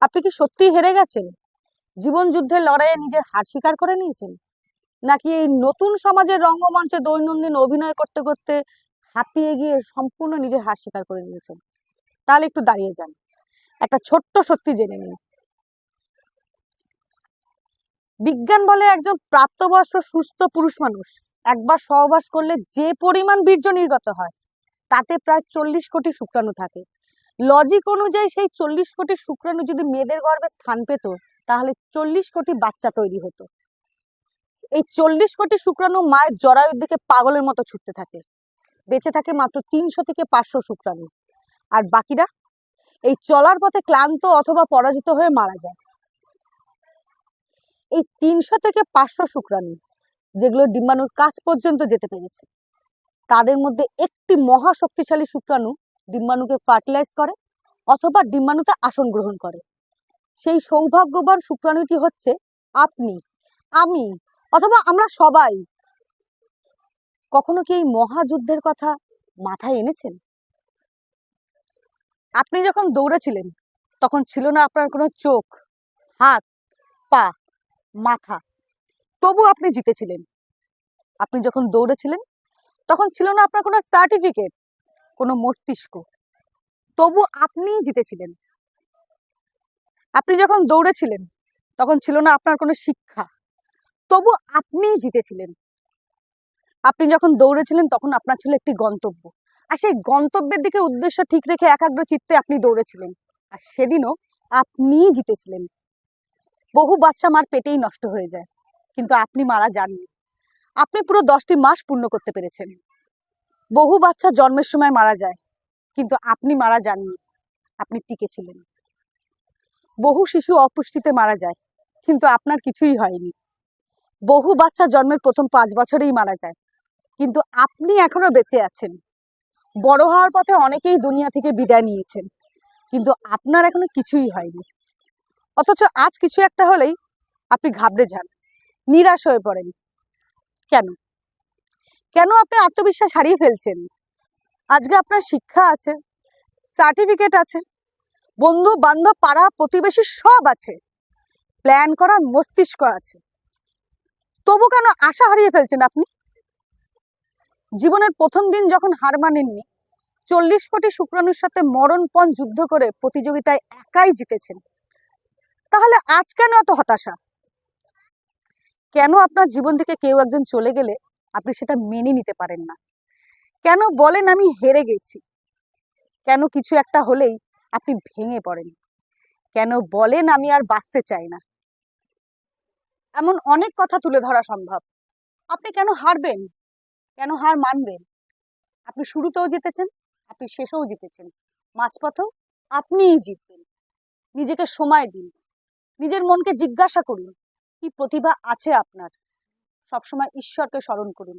আপনি কি সত্যিই হেরে গেছেন? জীবন যুদ্ধের লড়াইয়ে নিজের হার স্বীকার করে নিয়েছেন? নাকি এই নতুন সমাজের রঙ্গমঞ্চে দৈনন্দিন অভিনয় করতে করতে হাঁপিয়ে গিয়ে সম্পূর্ণ নিজের হার স্বীকার করে নিয়েছেন? তাহলে একটু দাঁড়িয়ে যান, একটা ছোট্ট সত্যি জেনে নিন। বিজ্ঞান বলে একজন প্রাপ্তবয়স্ক সুস্থ পুরুষ মানুষ একবার সহবাস করলে যে পরিমাণ বীর্য নির্গত হয় তাতে প্রায় 40 কোটি শুক্রাণু থাকে। লজিক অনুযায়ী সেই 40 কোটি শুক্রাণু যদি মেয়েদের গর্ভে স্থান পেত তাহলে 40 কোটি বাচ্চা তৈরি হতো। এই 40 কোটি শুক্রাণু মায়ের জরায়ুর দিকে পাগলের মতো ছুটতে থাকে। বেঁচে থাকে মাত্র 300 থেকে 500 শুক্রাণু। আর বাকিরা এই চলার পথে ক্লান্ত অথবা পরাজিত হয়ে মারা যায়। এই 300 থেকে 500 শুক্রাণু যেগুলো ডিম্বাণুর কাছ পর্যন্ত যেতে পেরেছে, তাদের মধ্যে একটি মহা শক্তিশালী শুক্রাণু ডিম্বাণুকে ফার্টিলাইজ করে অথবা ডিম্বাণুতে আসন গ্রহণ করে। সেই সৌভাগ্যবান শুক্রাণুটি হচ্ছে আপনি, আমি অথবা আমরা সবাই। কখনো কি এই মহাযুদ্ধের কথা মাথায় এনেছেন? আপনি যখন দৌড়েছিলেন তখন ছিল না আপনার কোনো চোখ, হাত, পা, মাথা, তবু আপনি জিতেছিলেন। আপনি যখন দৌড়েছিলেন তখন ছিল না আপনার কোনো সার্টিফিকেট, কোনো মস্তিষ্ক, তবু আপনিই জিতেছিলেন। আপনি যখন দৌড়েছিলেন তখন ছিল না আপনার কোনো শিক্ষা, তবু আপনিই জিতেছিলেন। আপনি যখন দৌড়েছিলেন তখন আপনার ছিল একটি গন্তব্য, আর সেই গন্তব্যের দিকে উদ্দেশ্য ঠিক রেখে একাগ্র চিত্তে আপনি দৌড়েছিলেন, আর সেদিনও আপনিই জিতেছিলেন। বহু বাচ্চা মার পেটেই নষ্ট হয়ে যায়, কিন্তু আপনি মারা যাননি। আপনি পুরো 10টি মাস পূর্ণ করতে পেরেছেন। বহু বাচ্চা জন্মের সময় মারা যায়, কিন্তু আপনি মারা যাননি, আপনি টিকেছিলেন। বহু শিশু অপুষ্টিতে মারা যায়, কিন্তু আপনার কিছুই হয়নি। বহু বাচ্চা জন্মের প্রথম 5 বছরেই মারা যায়, কিন্তু আপনি এখনো বেঁচে আছেন। বড় হওয়ার পথে অনেকেই দুনিয়া থেকে বিদায় নিয়েছেন, কিন্তু আপনার এখনো কিছুই হয়নি। অথচ আজ কিছু একটা হলেই আপনি ঘাবড়ে যান, নিরাশ হয়ে পড়েন। কেন? কেন আপনি আত্মবিশ্বাস হারিয়ে ফেলছেন? আজকে আপনার শিক্ষা আছে, সার্টিফিকেট আছে, বন্ধু বান্ধব পাড়া প্রতিবেশী সব আছে, প্ল্যান করার মস্তিষ্ক আছে, তবু কেন আশা হারিয়ে ফেলছেন আপনি? জীবনের প্রথম দিন যখন হার মানেননি, 40 কোটি শুক্রাণুর সাথে মরণপণ যুদ্ধ করে প্রতিযোগিতায় একাই জিতেছেন, তাহলে আজ কেন এত হতাশা? কেন আপনার জীবন থেকে কেউ একজন চলে গেলে আপনি সেটা মেনে নিতে পারেন না? কেন বলেন আমি হেরে গেছি? কেন কিছু একটা হলেই আপনি ভেঙে পড়েন? কেন বলেন আমি আর বাঁচতে চাই না? এমন অনেক কথা তুলে ধরা সম্ভব। আপনি কেন হারবেন? কেন হার মানবেন? আপনি শুরুতেও জিতেছেন, আপনি শেষেও জিতেছেন, মাঝপথেও আপনিই জিতবেন। নিজেকে সময় দিন, নিজের মনকে জিজ্ঞাসা করুন কি প্রতিভা আছে আপনার। সবসময় ঈশ্বরকে স্মরণ করুন,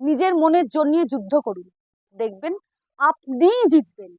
নিজের মনের জোর নিয়ে যুদ্ধ করুন, দেখবেন আপনিই জিতবেন।